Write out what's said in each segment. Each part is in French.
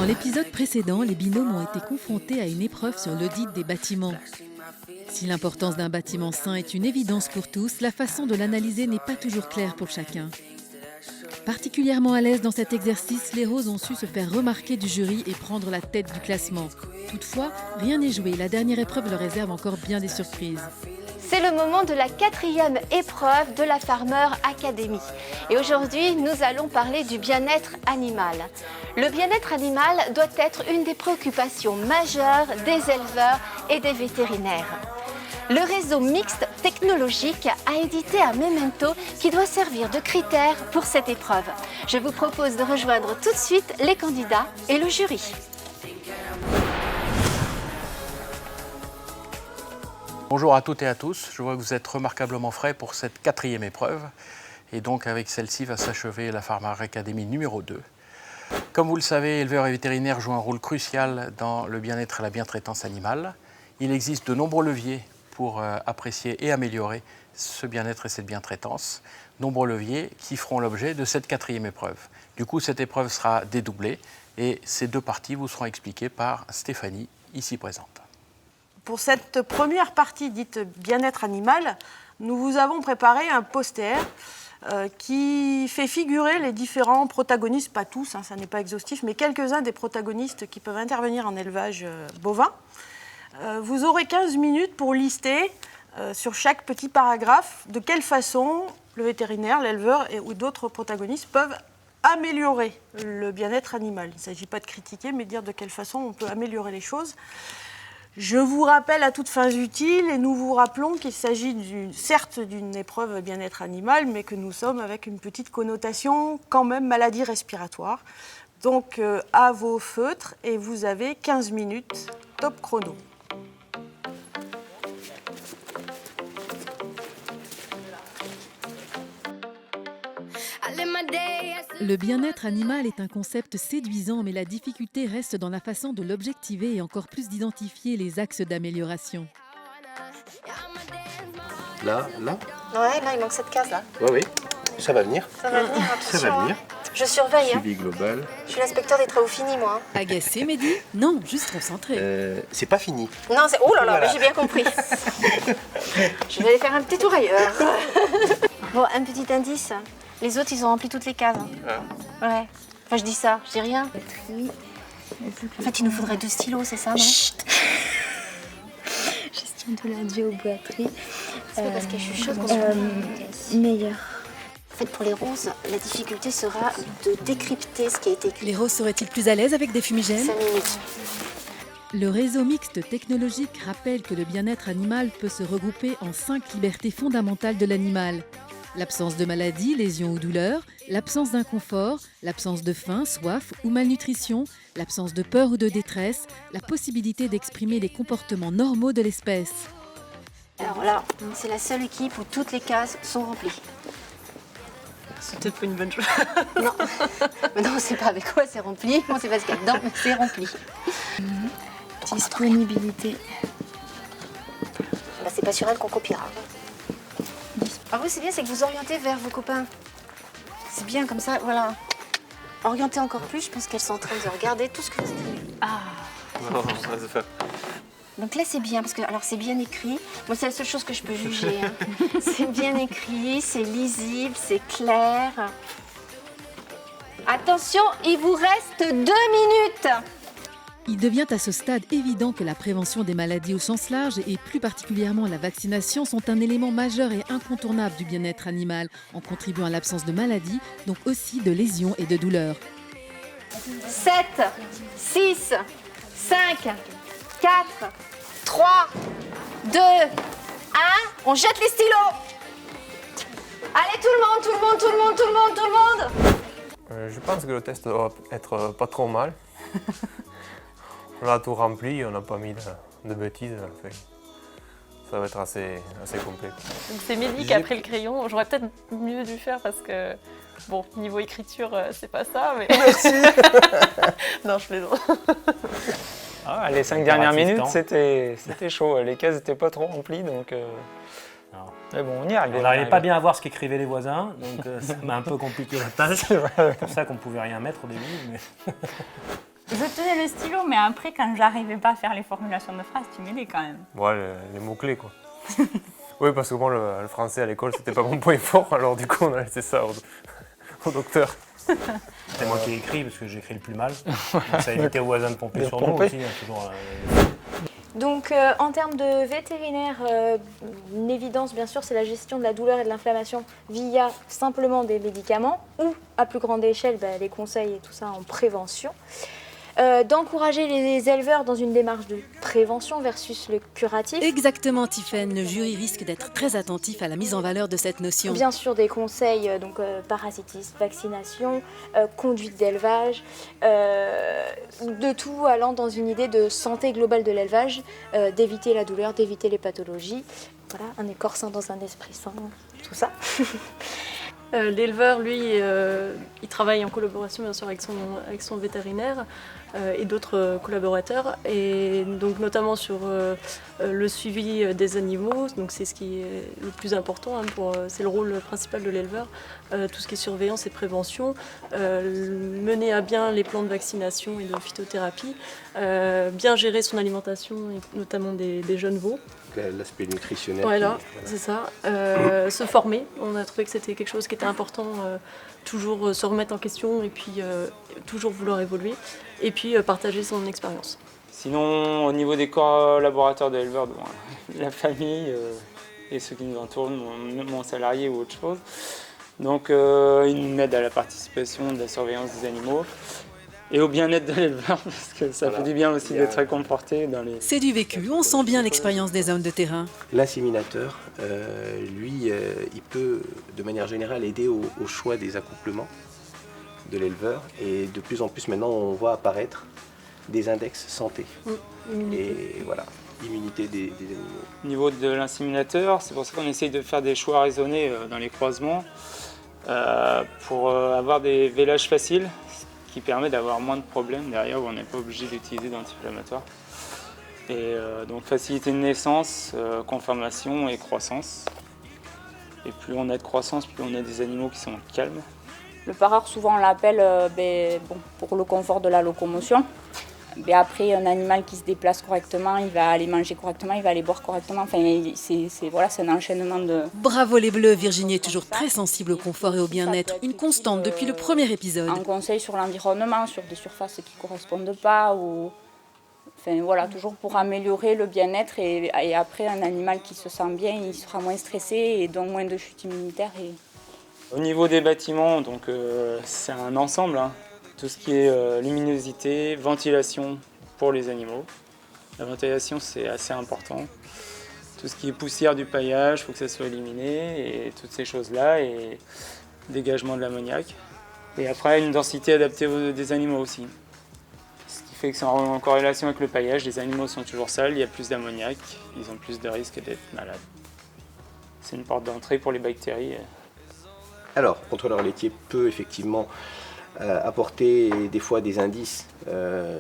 Dans l'épisode précédent, les binômes ont été confrontés à une épreuve sur l'audit des bâtiments. Si l'importance d'un bâtiment sain est une évidence pour tous, la façon de l'analyser n'est pas toujours claire pour chacun. Particulièrement à l'aise dans cet exercice, les Roses ont su se faire remarquer du jury et prendre la tête du classement. Toutefois, rien n'est joué, la dernière épreuve leur réserve encore bien des surprises. C'est le moment de la 4e épreuve de la Farmer Academy. Et aujourd'hui, nous allons parler du bien-être animal. Le bien-être animal doit être une des préoccupations majeures des éleveurs et des vétérinaires. Le réseau mixte technologique a édité un memento qui doit servir de critère pour cette épreuve. Je vous propose de rejoindre tout de suite les candidats et le jury. Bonjour à toutes et à tous, je vois que vous êtes remarquablement frais pour cette 4e épreuve et donc avec celle-ci va s'achever la Farmer Academy numéro 2. Comme vous le savez, éleveurs et vétérinaires jouent un rôle crucial dans le bien-être et la bientraitance animale. Il existe de nombreux leviers pour apprécier et améliorer ce bien-être et cette bientraitance. Nombreux leviers qui feront l'objet de cette 4e épreuve. Du coup, cette épreuve sera dédoublée et ces deux parties vous seront expliquées par Stéphanie, ici présente. Pour cette première partie dite bien-être animal, nous vous avons préparé un poster qui fait figurer les différents protagonistes, pas tous, ça n'est pas exhaustif, mais quelques-uns des protagonistes qui peuvent intervenir en élevage bovin. Vous aurez 15 minutes pour lister sur chaque petit paragraphe de quelle façon le vétérinaire, l'éleveur ou d'autres protagonistes peuvent améliorer le bien-être animal. Il ne s'agit pas de critiquer, mais de dire de quelle façon on peut améliorer les choses. Je vous rappelle à toutes fins utiles et nous vous rappelons qu'il s'agit certes d'une épreuve bien-être animal, mais que nous sommes avec une petite connotation quand même maladie respiratoire. Donc à vos feutres et vous avez 15 minutes, top chrono. Le bien-être animal est un concept séduisant, mais la difficulté reste dans la façon de l'objectiver et encore plus d'identifier les axes d'amélioration. Là Ouais, là il manque cette case là. Oui, ça va venir. Ça va venir, attention. Ça va venir. Je surveille. Suivi global. Je suis l'inspecteur des travaux finis moi. Agacé, Mehdi? Non, juste concentré. C'est pas fini. Non, c'est... Oh là là, Voilà. mais j'ai bien compris. Je vais aller faire un petit tour ailleurs. Bon, un petit indice. Les autres, ils ont rempli toutes les cases. Ouais. Enfin, je dis ça, je dis rien. En fait, il nous faudrait 2 stylos, c'est ça, non? Chut. Gestion de la géoboîterie. C'est pas parce que je suis chaude qu'on se... Meilleur. En fait, pour les roses, la difficulté sera de décrypter ce qui a été écrit. Les Roses seraient-ils plus à l'aise avec des fumigènes? 5 minutes. Le réseau mixte technologique rappelle que le bien-être animal peut se regrouper en 5 libertés fondamentales de l'animal. L'absence de maladie, lésions ou douleurs, l'absence d'inconfort, l'absence de faim, soif ou malnutrition, l'absence de peur ou de détresse, la possibilité d'exprimer les comportements normaux de l'espèce. Alors là, c'est la seule équipe où toutes les cases sont remplies. C'est peut-être pas une bonne chose. Non, mais non, on sait pas avec quoi c'est rempli, on sait pas ce qu'il y a dedans, mais c'est rempli. Disponibilité. Bah, c'est pas sur elle qu'on copiera. Alors oui, c'est bien, c'est que vous orientez vers vos copains. C'est bien comme ça, voilà. Orientez encore plus, je pense qu'elles sont en train de regarder tout ce que vous écrivez. Donc là, c'est bien, parce que alors c'est bien écrit. Moi, c'est la seule chose que je peux juger. Hein. C'est bien écrit, c'est lisible, c'est clair. Attention, il vous reste 2 minutes. Il devient à ce stade évident que la prévention des maladies au sens large et plus particulièrement la vaccination sont un élément majeur et incontournable du bien-être animal en contribuant à l'absence de maladies, donc aussi de lésions et de douleurs. 7, 6, 5, 4, 3, 2, 1. On jette les stylos. Allez, tout le monde. Je pense que le test doit être pas trop mal. On a tout rempli, on n'a pas mis de bêtises. Enfin, ça va être assez complet. Donc c'est Mélie qui a pris le crayon. J'aurais peut-être mieux dû faire parce que, bon, niveau écriture, c'est pas ça, mais... Merci. Non, je plaisante. Ah, les 5 dernières minutes, c'était chaud. Les cases n'étaient pas trop remplies, donc... Mais bon, on y arrive. On n'arrivait pas bien à voir ce qu'écrivaient les voisins, donc ça m'a un peu compliqué la tâche. C'est pour ça qu'on ne pouvait rien mettre au début. Mais... Je tenais le stylo, mais après, quand j'arrivais pas à faire les formulations de phrases, tu m'aidais quand même. Ouais, les mots-clés, quoi. Oui, parce que bon, le français à l'école, c'était pas mon point fort, alors du coup, on a laissé ça au docteur. C'est moi qui ai écrit, parce que j'écris le plus mal. Donc ça a évité aux voisins de pomper sur nous aussi, toujours. Donc en termes de vétérinaire, une évidence bien sûr c'est la gestion de la douleur et de l'inflammation via simplement des médicaments ou à plus grande échelle les conseils et tout ça en prévention. D'encourager les éleveurs dans une démarche de prévention versus le curatif. Exactement, Tiffaine. Le jury risque d'être très attentif à la mise en valeur de cette notion. Bien sûr, des conseils, parasitisme, vaccination, conduite d'élevage, de tout allant dans une idée de santé globale de l'élevage, d'éviter la douleur, d'éviter les pathologies. Voilà, un corps sain dans un esprit sain, tout ça. L'éleveur, lui, il travaille en collaboration bien sûr avec son vétérinaire et d'autres collaborateurs, et donc notamment sur le suivi des animaux. Donc c'est ce qui est le plus important, c'est le rôle principal de l'éleveur, tout ce qui est surveillance et prévention, mener à bien les plans de vaccination et de phytothérapie, bien gérer son alimentation, et notamment des jeunes veaux. L'aspect nutritionnel. Voilà, c'est ça. Se former, on a trouvé que c'était quelque chose qui était important, toujours se remettre en question et puis toujours vouloir évoluer, et puis partager son expérience. Sinon, au niveau des collaborateurs de l'éleveur, la famille et ceux qui nous entourent, mon salarié ou autre chose. Donc, ils nous aident à la participation de la surveillance des animaux. Et au bien-être de l'éleveur, parce que ça fait du bien aussi d'être réconforté dans les... C'est du vécu, on sent bien l'expérience des hommes de terrain. L'inséminateur, lui, il peut de manière générale aider au choix des accouplements de l'éleveur. Et de plus en plus maintenant, on voit apparaître des index santé. Et voilà, immunité des animaux. Au niveau de l'inséminateur, c'est pour ça qu'on essaye de faire des choix raisonnés dans les croisements pour avoir des vélages faciles, qui permet d'avoir moins de problèmes derrière où on n'est pas obligé d'utiliser d'anti-inflammatoires. Et donc facilité de naissance, conformation et croissance. Et plus on a de croissance, plus on a des animaux qui sont calmes. Le pareur, souvent on l'appelle pour le confort de la locomotion. Mais après, un animal qui se déplace correctement, il va aller manger correctement, il va aller boire correctement. Enfin, c'est un enchaînement de... Bravo les Bleus, Virginie est toujours très sensible au confort et au bien-être, une constante depuis le premier épisode. Un conseil sur l'environnement, sur des surfaces qui ne correspondent pas, ou... Enfin, voilà, toujours pour améliorer le bien-être et après, un animal qui se sent bien, il sera moins stressé et donc moins de chute immunitaire. Au niveau des bâtiments, donc, c'est un ensemble. Tout ce qui est luminosité, ventilation pour les animaux. La ventilation, c'est assez important. Tout ce qui est poussière du paillage, il faut que ça soit éliminé, et toutes ces choses-là, et dégagement de l'ammoniac. Et après, une densité adaptée des animaux aussi. Ce qui fait que c'est en corrélation avec le paillage, les animaux sont toujours sales, il y a plus d'ammoniac, ils ont plus de risques d'être malades. C'est une porte d'entrée pour les bactéries. Alors, le contrôleur laitier peut effectivement apporter des fois des indices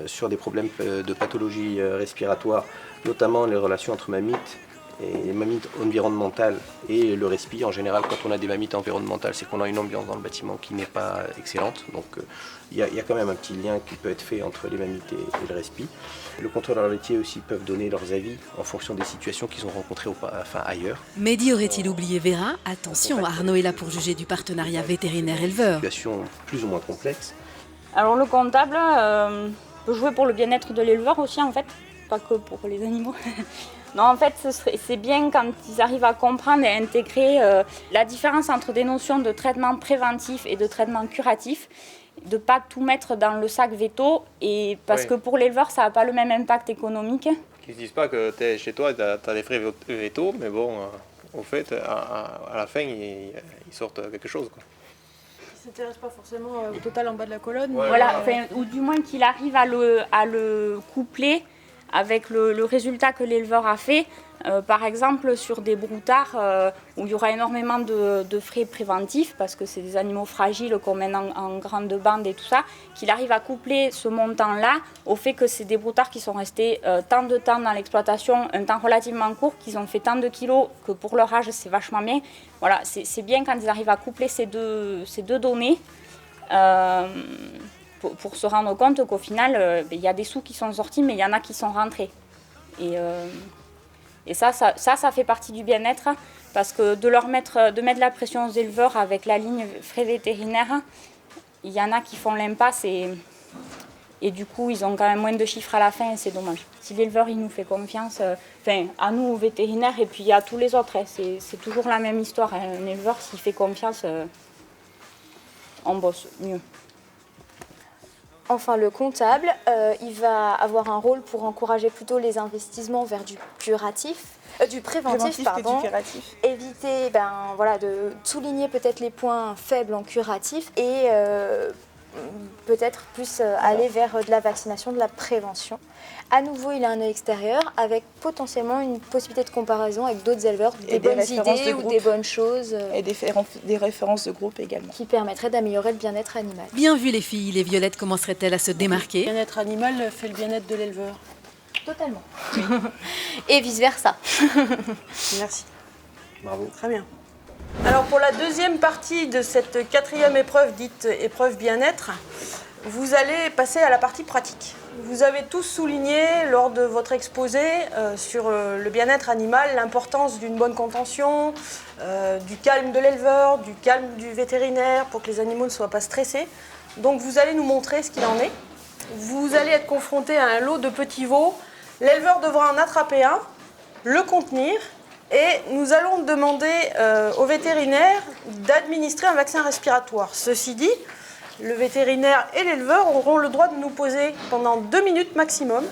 sur des problèmes de pathologie respiratoire, notamment les relations entre mammites et les mammites environnementales et le respi. En général, quand on a des mammites environnementales, c'est qu'on a une ambiance dans le bâtiment qui n'est pas excellente. Donc il y a quand même un petit lien qui peut être fait entre les mammites et le respi. Le contrôleur laitier aussi peuvent donner leurs avis en fonction des situations qu'ils ont rencontrées ailleurs. Mehdi aurait-il oublié Vera? Attention, Arnaud est là pour juger du partenariat vétérinaire-éleveur. Situation plus ou moins complexe. Alors le comptable peut jouer pour le bien-être de l'éleveur aussi en fait, pas que pour les animaux. Non, en fait, c'est bien quand ils arrivent à comprendre et à intégrer la différence entre des notions de traitement préventif et de traitement curatif, de ne pas tout mettre dans le sac veto, et parce que pour l'éleveur, ça n'a pas le même impact économique. Qu'ils ne disent pas que tu es chez toi et tu as des frais veto, mais bon, au fait, à la fin, ils sortent quelque chose, quoi. Ils ne s'intéressent pas forcément au total en bas de la colonne. Voilà, ou du moins qu'il arrive à le coupler avec le résultat que l'éleveur a fait, par exemple sur des broutards où il y aura énormément de frais préventifs, parce que c'est des animaux fragiles qu'on mène en grande bande et tout ça, qu'il arrive à coupler ce montant-là au fait que c'est des broutards qui sont restés tant de temps dans l'exploitation, un temps relativement court, qu'ils ont fait tant de kilos, que pour leur âge c'est vachement bien. Voilà, c'est bien quand ils arrivent à coupler ces deux données. pour se rendre compte qu'au final, il y a des sous qui sont sortis, mais il y en a qui sont rentrés. Et ça fait partie du bien-être, parce que de mettre la pression aux éleveurs avec la ligne frais vétérinaires, il y en a qui font l'impasse et du coup, ils ont quand même moins de chiffres à la fin et c'est dommage. Si l'éleveur il nous fait confiance, à nous, aux vétérinaires, et puis à tous les autres, c'est toujours la même histoire. Un éleveur, s'il fait confiance, on bosse mieux. Enfin, le comptable, il va avoir un rôle pour encourager plutôt les investissements vers du préventif, pardon. Éviter de souligner peut-être les points faibles en curatif et peut-être plus aller vers de la vaccination, de la prévention. À nouveau, il a un œil extérieur avec potentiellement une possibilité de comparaison avec d'autres éleveurs, des bonnes idées ou des bonnes choses. Et des références de groupe également. Qui permettraient d'améliorer le bien-être animal. Bien vu les filles, les violettes commenceraient-elles à se démarquer? Le bien-être animal fait le bien-être de l'éleveur. Totalement. Et vice-versa. Merci. Bravo. Très bien. Alors pour la deuxième partie de cette 4e épreuve dite épreuve bien-être, vous allez passer à la partie pratique. Vous avez tous souligné lors de votre exposé sur le bien-être animal l'importance d'une bonne contention, du calme de l'éleveur, du calme du vétérinaire pour que les animaux ne soient pas stressés. Donc vous allez nous montrer ce qu'il en est. Vous allez être confronté à un lot de petits veaux. L'éleveur devra en attraper un, le contenir et nous allons demander au vétérinaire d'administrer un vaccin respiratoire. Ceci dit, le vétérinaire et l'éleveur auront le droit de nous poser pendant 2 minutes maximum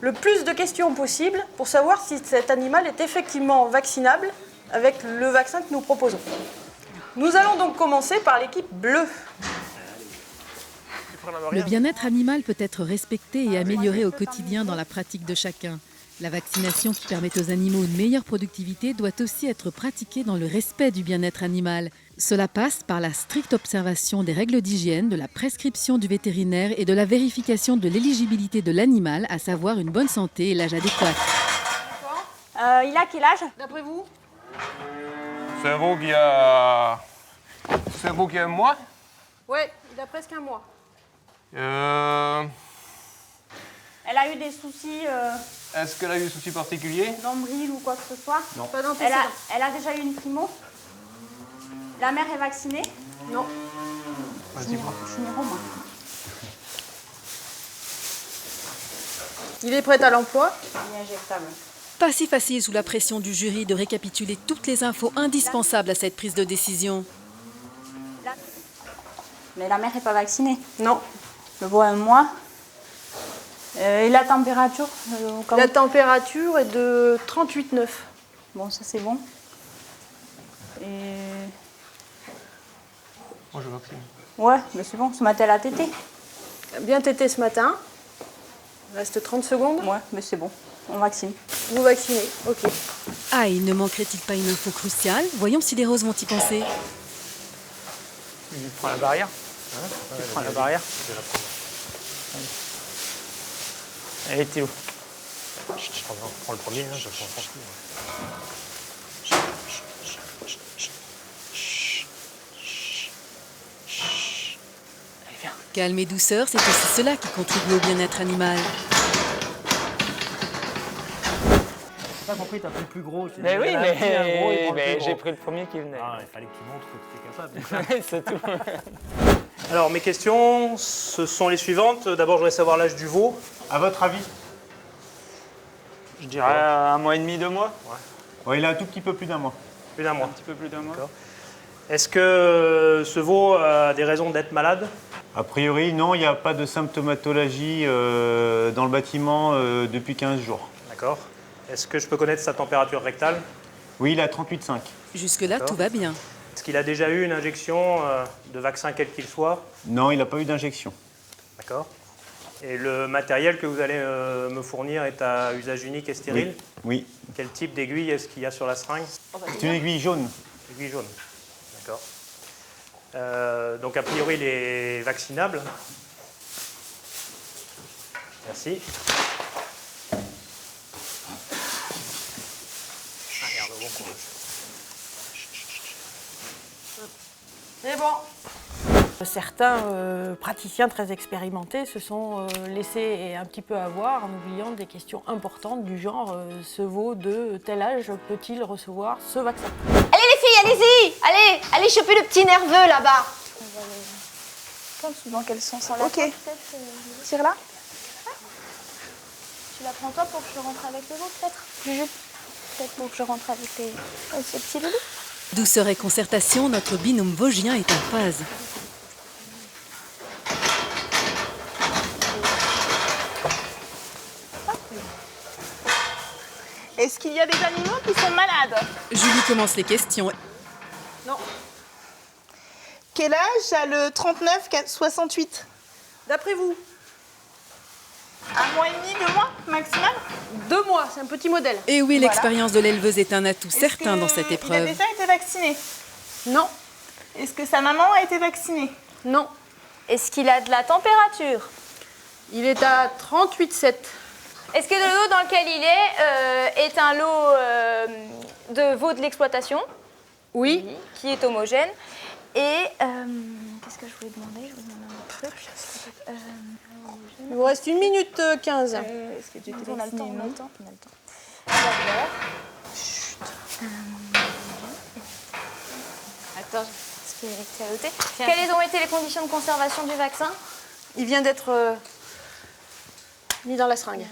le plus de questions possible pour savoir si cet animal est effectivement vaccinable avec le vaccin que nous proposons. Nous allons donc commencer par l'équipe bleue. Le bien-être animal peut être respecté et amélioré au quotidien dans la pratique de chacun. La vaccination qui permet aux animaux une meilleure productivité doit aussi être pratiquée dans le respect du bien-être animal. Cela passe par la stricte observation des règles d'hygiène, de la prescription du vétérinaire et de la vérification de l'éligibilité de l'animal, à savoir une bonne santé et l'âge adéquat. Il a quel âge? D'après vous? C'est un veau qui a un mois. Ouais, il a presque un mois. Elle a eu des soucis Est-ce qu'elle a eu des soucis particuliers? nombril ou quoi que ce soit? Non. Pas d'antécédent. Elle a déjà eu une primo? La mère est vaccinée? Non. Je suis Niro, moi. Il est prêt à l'emploi? Il est injectable. Pas si facile sous la pression du jury de récapituler toutes les infos indispensables à cette prise de décision. Mais la mère n'est pas vaccinée? Non. Le veau a un mois. Et la température? La température est de 38,9. Bon, ça c'est bon. Et... Moi je vaccine. Ouais, mais c'est bon, ce matin elle a tété. Bien tété ce matin. Il reste 30 secondes. Ouais, mais c'est bon, on vaccine. Vous vaccinez, ok. Ah, et ne manquerait-il pas une info cruciale? Voyons si les roses vont y penser. Il prend la barrière. Il prend la barrière. Elle était où? Je prends le premier, je prends le premier. Calme et douceur, c'est aussi cela qui contribue au bien-être animal. J'ai pas compris, t'as pris le plus gros. Mais oui, mais j'ai pris le premier qui venait. Ah, il fallait que tu montres que tu étais capable. C'est tout. Alors, mes questions, ce sont les suivantes. D'abord, je voudrais savoir l'âge du veau. À votre avis? Je dirais 1 mois et demi, 2 mois. Ouais, il a un tout petit peu plus d'un mois. Plus d'un mois. Un petit peu plus d'un mois. Est-ce que ce veau a des raisons d'être malade? A priori, non, il n'y a pas de symptomatologie dans le bâtiment depuis 15 jours. D'accord. Est-ce que je peux connaître sa température rectale? Oui, il a 38,5. Jusque-là, tout va bien. Est-ce qu'il a déjà eu une injection de vaccin quel qu'il soit? Non, il n'a pas eu d'injection. D'accord. Et le matériel que vous allez me fournir est à usage unique et stérile? Oui. Quel type d'aiguille est-ce qu'il y a sur la seringue? C'est une aiguille jaune. Aiguille jaune. D'accord. Donc a priori il est vaccinable. Merci. C'est bon. Certains praticiens très expérimentés se sont laissés un petit peu avoir en oubliant des questions importantes du genre ce veau de tel âge peut-il recevoir ce vaccin? Allez les filles, allez-y! Allez choper le petit nerveux là-bas. Dans quel sens on Ok. Tire là. Tu la prends toi pour que je rentre avec le veau peut-être? Juju, peut-être pour que je rentre avec ces petits loulous. Douceur et concertation, notre binôme vosgien est en phase. Est-ce qu'il y a des animaux qui sont malades? Julie commence les questions. Non. Quel âge a le 39-68? D'après vous? 1 mois et demi, 2 mois maximum? 2 mois, c'est un petit modèle. Et oui, Voilà. l'expérience de l'éleveuse est un atout certain dans cette Il a épreuve. déjà été vacciné? Non. Est-ce que sa maman a été vaccinée? Non. Est-ce qu'il a de la température? Il est à 38,7. Est-ce que le lot dans lequel il est un lot de veaux de l'exploitation? Oui. Qui est homogène. Et qu'est-ce que je voulais demander? Je voulais demander un truc. Il vous reste 1 minute 15. Est-ce que tu étais on a le temps, on a le temps. Attends, est-ce qu'il est noté? Quelles ont été les conditions de conservation du vaccin? Il vient d'être mis dans la seringue.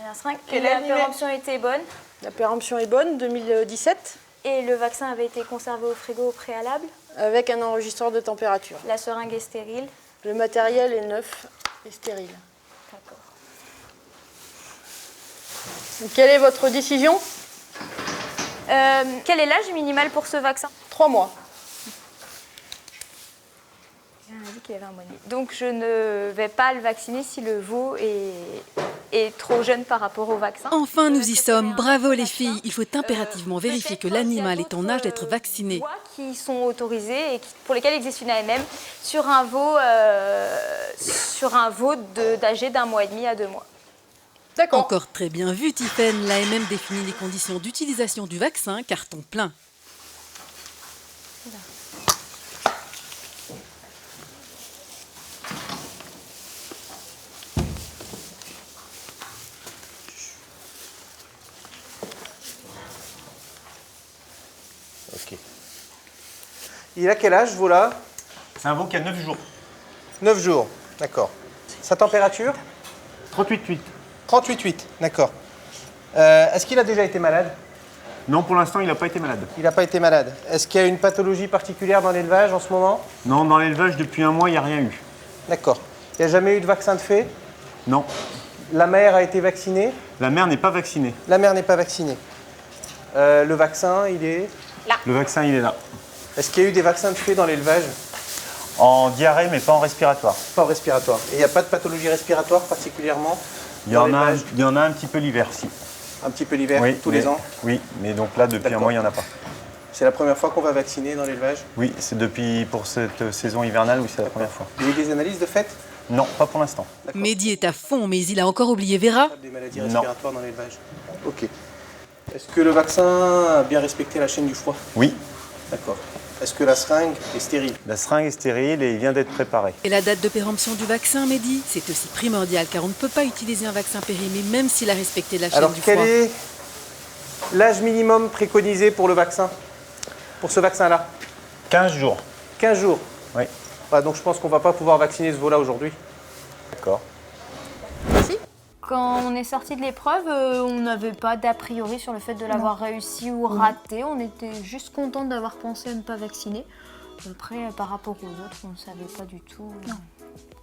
La péremption était bonne. La péremption est bonne, 2017. Et le vaccin avait été conservé au frigo au préalable? Avec un enregistreur de température. La seringue est stérile? Le matériel est neuf et stérile. D'accord. Quelle est votre décision? Quel est l'âge minimal pour ce vaccin? 3 mois. Il a dit qu'il avait 1 mois et demi. Donc je ne vais pas le vacciner si le veau est trop jeune par rapport au vaccin. Enfin, nous y sommes. Bravo les filles. Il faut impérativement vérifier que l'animal est en âge d'être vacciné. Qui sont autorisés et pour lesquels il existe une AMM sur un veau, âgé d'1 mois et demi à 2 mois. D'accord. Encore très bien vu, Tiffaine. L'AMM définit les conditions d'utilisation du vaccin, carton plein. Ok. Il a quel âge, vous, là? C'est un veau qui a 9 jours. 9 jours, d'accord. Sa température? 38,8. 38,8, d'accord. Est-ce qu'il a déjà été malade? Non, pour l'instant, il n'a pas été malade. Il n'a pas été malade. Est-ce qu'il y a une pathologie particulière dans l'élevage en ce moment? Non, dans l'élevage, depuis 1 mois, il n'y a rien eu. D'accord. Il n'y a jamais eu de vaccin de fée? Non. La mère a été vaccinée? La mère n'est pas vaccinée. La mère n'est pas vaccinée. Le vaccin, il est? Le vaccin, il est là. Est-ce qu'il y a eu des vaccins de fée dans l'élevage? En diarrhée, mais pas en respiratoire. Pas en respiratoire. Et il n'y a pas de pathologie respiratoire particulièrement? Il y en a un petit peu l'hiver, si. Un petit peu l'hiver, Oui, tous les ans? Oui, mais donc là, depuis 1 mois, il n'y en a pas. C'est la première fois qu'on va vacciner dans l'élevage? Oui, c'est depuis pour cette saison hivernale, oui, c'est la première fois. Il y a eu des analyses de fait? Non, pas pour l'instant. Mehdi est à fond, mais il a encore oublié Vera. Des maladies respiratoires dans l'élevage? Ok. Est-ce que le vaccin a bien respecté la chaîne du froid? Oui. D'accord. Est-ce que la seringue est stérile? La seringue est stérile et il vient d'être préparé. Et la date de péremption du vaccin, Mehdi, c'est aussi primordial car on ne peut pas utiliser un vaccin périmé même s'il a respecté la chaîne Alors, du quel froid. est l'âge minimum préconisé pour le vaccin? Pour ce vaccin-là? 15 jours. 15 jours? Oui. Ouais, donc je pense qu'on ne va pas pouvoir vacciner ce veau-là aujourd'hui. D'accord. Quand on est sorti de l'épreuve, on n'avait pas d'a priori sur le fait de l'avoir réussi ou raté. On était juste content d'avoir pensé à ne pas vacciner. Après, par rapport aux autres, on ne savait pas du tout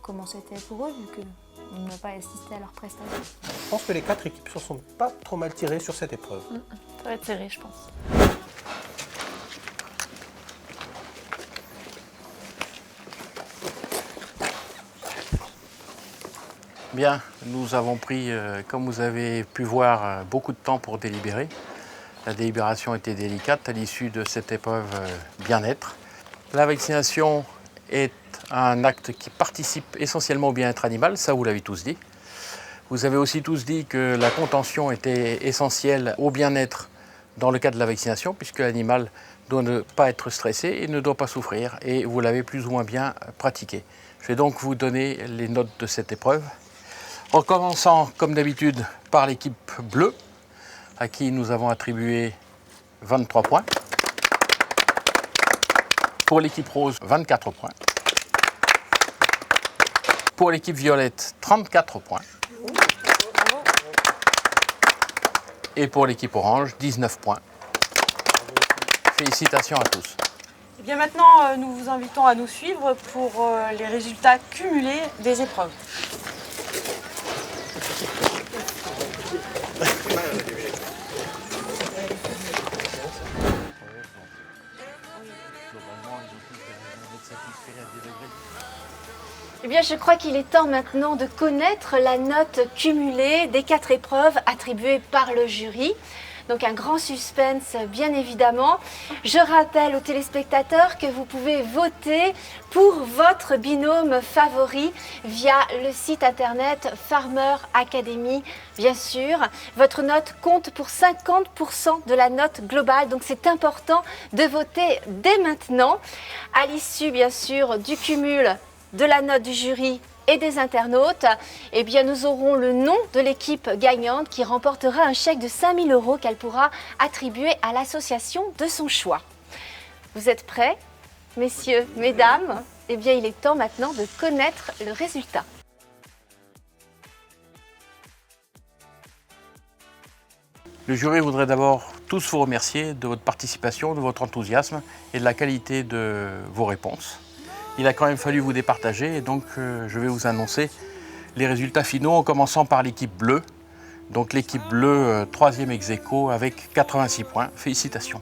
comment c'était pour eux, vu qu'on n'a pas assisté à leur prestation. Je pense que les 4 équipes ne se sont pas trop mal tirées sur cette épreuve. Ça va être serré, je pense. Bien, nous avons pris, comme vous avez pu voir, beaucoup de temps pour délibérer. La délibération était délicate à l'issue de cette épreuve bien-être. La vaccination est un acte qui participe essentiellement au bien-être animal, ça vous l'avez tous dit. Vous avez aussi tous dit que la contention était essentielle au bien-être dans le cas de la vaccination, puisque l'animal doit ne pas être stressé et ne doit pas souffrir, et vous l'avez plus ou moins bien pratiqué. Je vais donc vous donner les notes de cette épreuve. En commençant, comme d'habitude, par l'équipe bleue, à qui nous avons attribué 23 points. Pour l'équipe rose, 24 points. Pour l'équipe violette, 34 points. Et pour l'équipe orange, 19 points. Félicitations à tous. Et bien maintenant, nous vous invitons à nous suivre pour les résultats cumulés des épreuves. Eh bien, je crois qu'il est temps maintenant de connaître la note cumulée des 4 épreuves attribuées par le jury. Donc un grand suspense, bien évidemment. Je rappelle aux téléspectateurs que vous pouvez voter pour votre binôme favori via le site internet Farmer Academy, bien sûr. Votre note compte pour 50% de la note globale, donc c'est important de voter dès maintenant. À l'issue, bien sûr, du cumul de la note du jury et des internautes, eh bien nous aurons le nom de l'équipe gagnante qui remportera un chèque de 5 000 € qu'elle pourra attribuer à l'association de son choix. Vous êtes prêts, messieurs, mesdames? Eh bien il est temps maintenant de connaître le résultat. Le jury voudrait d'abord tous vous remercier de votre participation, de votre enthousiasme et de la qualité de vos réponses. Il a quand même fallu vous départager et donc je vais vous annoncer les résultats finaux en commençant par l'équipe bleue. Donc l'équipe bleue, 3e ex-aequo avec 86 points. Félicitations.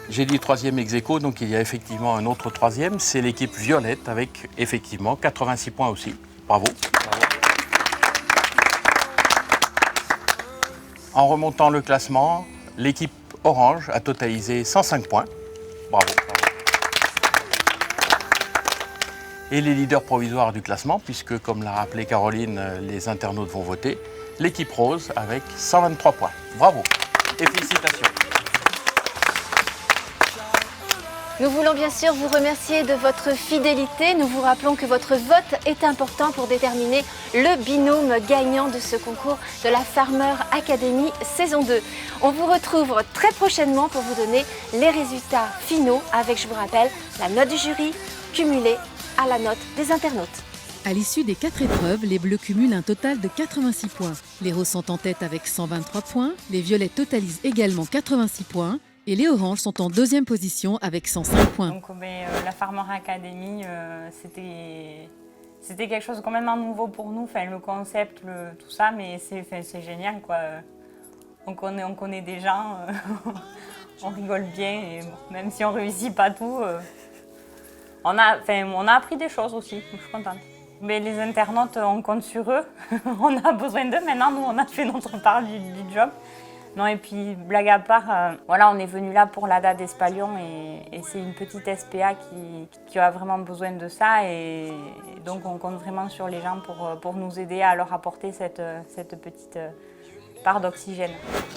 J'ai dit 3e ex-aequo, donc il y a effectivement un autre 3e. C'est l'équipe violette avec effectivement 86 points aussi. Bravo. En remontant le classement, l'équipe orange a totalisé 105 points. Bravo. Et les leaders provisoires du classement, puisque comme l'a rappelé Caroline, les internautes vont voter, l'équipe rose avec 123 points. Bravo et félicitations. Nous voulons bien sûr vous remercier de votre fidélité. Nous vous rappelons que votre vote est important pour déterminer le binôme gagnant de ce concours de la Farmer Academy saison 2. On vous retrouve très prochainement pour vous donner les résultats finaux avec, je vous rappelle, la note du jury cumulée à la note des internautes. À l'issue des 4 épreuves, les bleus cumulent un total de 86 points. Les roses sont en tête avec 123 points, les violettes totalisent également 86 points, et les oranges sont en 2e position avec 105 points. Donc, la Farmer Academy, c'était quelque chose de complètement nouveau pour nous, enfin, le concept, tout ça, mais c'est génial, quoi. On connaît des gens, on rigole bien, et bon, même si on ne réussit pas tout, on a appris des choses aussi, je suis contente. Mais les internautes, on compte sur eux, on a besoin d'eux, maintenant nous on a fait notre part du job. Non, et puis, blague à part, voilà, on est venu là pour l'ADA d'Espalion et c'est une petite SPA qui a vraiment besoin de ça et donc on compte vraiment sur les gens pour nous aider à leur apporter cette petite part d'oxygène.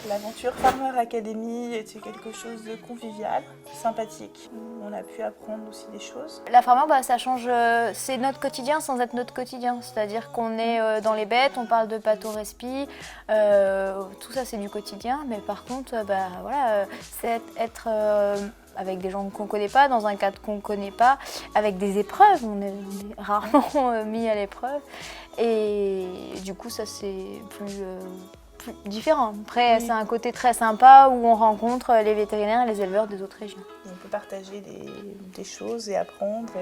L'aventure Farmer Academy était quelque chose de convivial, sympathique. On a pu apprendre aussi des choses. La Farmer, ça change, c'est notre quotidien sans être notre quotidien. C'est-à-dire qu'on est dans les bêtes, on parle de patho-respi, tout ça c'est du quotidien. Mais par contre, voilà, c'est être avec des gens qu'on ne connaît pas, dans un cadre qu'on ne connaît pas, avec des épreuves, on est rarement mis à l'épreuve. Et du coup, ça c'est plus différent. Après, oui. C'est un côté très sympa où on rencontre les vétérinaires et les éleveurs des autres régions. On peut partager des choses et apprendre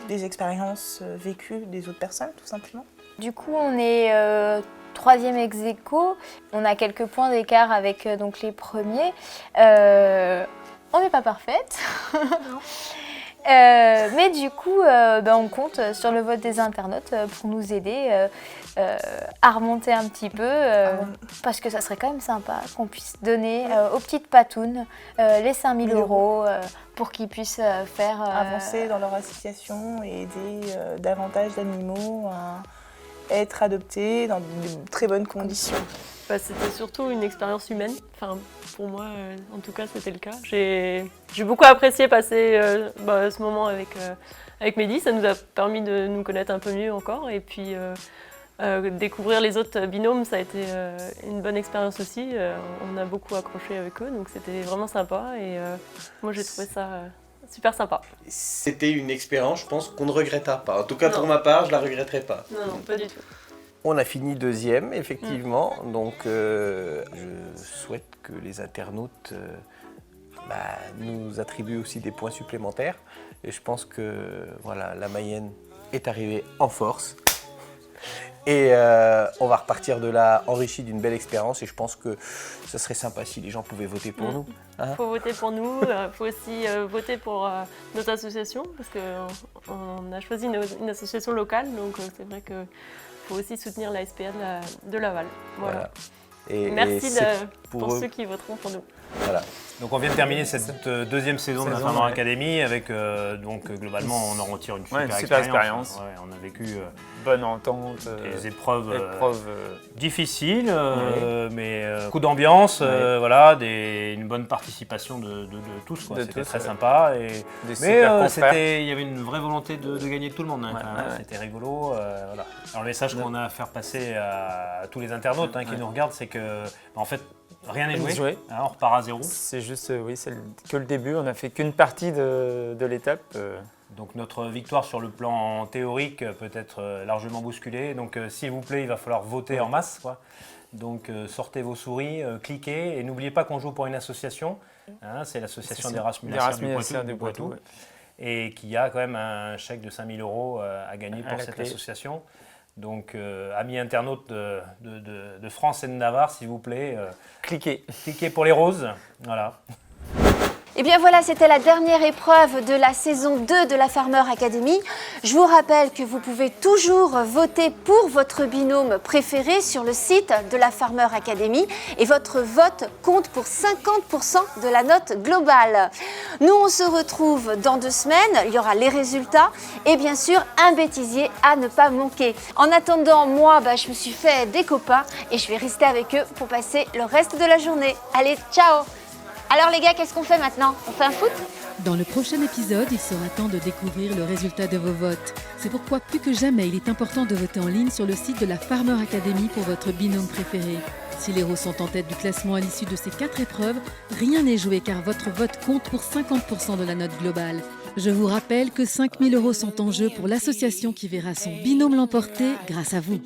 des expériences vécues des autres personnes, tout simplement. Du coup, on est 3e ex-aequo. On a quelques points d'écart avec donc, les premiers. On n'est pas parfaite. Mais du coup, on compte sur le vote des internautes pour nous aider à remonter un petit peu, parce que ça serait quand même sympa qu'on puisse donner aux petites patounes les 5 000 € pour qu'ils puissent faire... avancer dans leur association et aider davantage d'animaux à être adoptés dans de très bonnes conditions. C'était surtout une expérience humaine. Enfin, pour moi, en tout cas, c'était le cas. J'ai beaucoup apprécié passer ce moment avec Mehdi. Ça nous a permis de nous connaître un peu mieux encore. Et puis, découvrir les autres binômes, ça a été une bonne expérience aussi. On a beaucoup accroché avec eux, donc c'était vraiment sympa. Et moi, j'ai trouvé ça super sympa. C'était une expérience, je pense, qu'on ne regretta pas. En tout cas, pour ma part, je la regretterai pas. Non, pas du tout. On a fini deuxième, effectivement, donc je souhaite que les internautes nous attribuent aussi des points supplémentaires. Et je pense que voilà, la Mayenne est arrivée en force. Et on va repartir de là enrichi d'une belle expérience et je pense que ce serait sympa si les gens pouvaient voter pour nous. Il faut voter pour nous, il faut aussi voter pour notre association parce qu'on a choisi une association locale, donc c'est vrai qu'il faut aussi soutenir la SPA de Laval. Voilà. Et merci pour ceux qui voteront pour nous. Voilà. Donc on vient de terminer cette deuxième saison de la Farmer Academy avec globalement on en retire une super expérience. Ouais, on a vécu bonne entente, des épreuves difficiles, mais beaucoup d'ambiance, voilà, une bonne participation de tous. C'était très sympa. Mais il y avait une vraie volonté de gagner tout le monde. C'était rigolo. Voilà. Alors le message qu'on a à faire passer à tous les internautes qui nous regardent, c'est que en fait rien n'est joué. On repart à zéro. C'est juste, c'est que le début. On n'a fait qu'une partie de l'étape. Donc notre victoire sur le plan théorique peut être largement bousculée. Donc s'il vous plaît, il va falloir voter en masse. Donc sortez vos souris, cliquez et n'oubliez pas qu'on joue pour une association. C'est l'association d'Erasmus du Poitou. Et qui a quand même un chèque de 5 000 € à gagner pour cette association. Donc, amis internautes de France et de Navarre, s'il vous plaît, cliquez pour les roses. Voilà. Et bien voilà, c'était la dernière épreuve de la saison 2 de la Farmer Academy. Je vous rappelle que vous pouvez toujours voter pour votre binôme préféré sur le site de la Farmer Academy et votre vote compte pour 50% de la note globale. Nous, on se retrouve dans 2 semaines, il y aura les résultats et bien sûr un bêtisier à ne pas manquer. En attendant, moi, je me suis fait des copains et je vais rester avec eux pour passer le reste de la journée. Allez, ciao! Alors les gars, qu'est-ce qu'on fait maintenant? On fait un foot? Dans le prochain épisode, il sera temps de découvrir le résultat de vos votes. C'est pourquoi plus que jamais, il est important de voter en ligne sur le site de la Farmer Academy pour votre binôme préféré. Si les Héros sont en tête du classement à l'issue de ces 4 épreuves, rien n'est joué car votre vote compte pour 50% de la note globale. Je vous rappelle que 5 000 € sont en jeu pour l'association qui verra son binôme l'emporter grâce à vous.